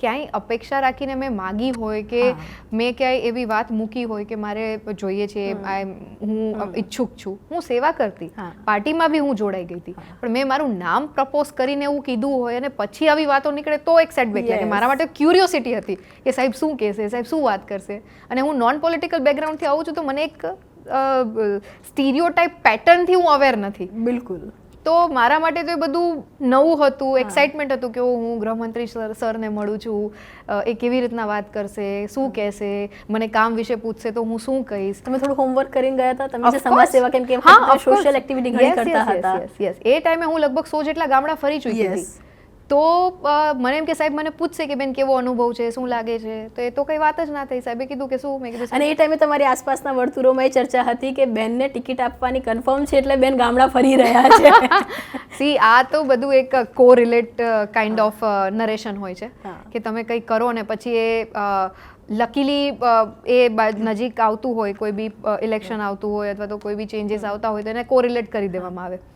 ક્યાંય અપેક્ષા રાખીને મેં માગી હોય કે મેં ક્યાંય એવી વાત મૂકી હોય કે મારે જોઈએ છે, હું ઈચ્છુક છું, હું સેવા કરતી, પાર્ટીમાં બી હું જોડાઈ ગઈ હતી, પણ મેં મારું નામ પ્રપોઝ કરીને એવું કીધું હોય અને પછી આવી વાતો નીકળે તો એક સેટબેક લાગે. મારા માટે ક્યુરિયોસિટી હતી કે સાહેબ શું કહેશે, સાહેબ શું વાત કરશે. અને હું નોન પોલિટિકલ બેકગ્રાઉન્ડથી આવું છું તો મને એક સ્ટીરિયોટાઇપ પેટર્નથી હું અવેર નથી. બિલકુલ. તો મારા માટે તો એ બધું નવું હતું, એક્સાઇટમેન્ટ હતું કે હું ગૃહમંત્રી સરને મળું છું, એ કેવી રીતના વાત કરશે, શું કહેશે, મને કામ વિશે પૂછશે તો હું શું કહીશ. તમે થોડું હોમવર્ક કરીને ગયા હતા, તમે જે સમાજ સેવા કેમ કે સોશિયલ એક્ટિવિટી ઘણી કરતા હતા. યસ, એ ટાઈમે હું લગભગ 100 જેટલા ગામડા ફરી ચૂકી હતી. તો મને એમ કે સાહેબ મને પૂછશે કે બેન કેવો અનુભવ છે, શું લાગે છે, તો એ તો કઈ વાત જ ના થઈ. સાહેબે કીધું કે શું, મેં કીધું. અને એ ટાઈમે તમારી આસપાસના વર્તુળોમાં એ ચર્ચા હતી કે બેનને ટિકિટ આપવાની કન્ફર્મ છે એટલે બેન ગામડા ફરી રહ્યા છે. સી આ તો બધું એક કોરિલેટ કાઇન્ડ ઓફ નરેશન હોય છે કે તમે કંઈક કરો ને પછી એ લકીલી એ નજીક આવતું હોય, કોઈ બી ઇલેક્શન આવતું હોય અથવા તો કોઈ બી ચેન્જીસ આવતા હોય તો એને કોરિલેટ કરી દેવામાં આવે.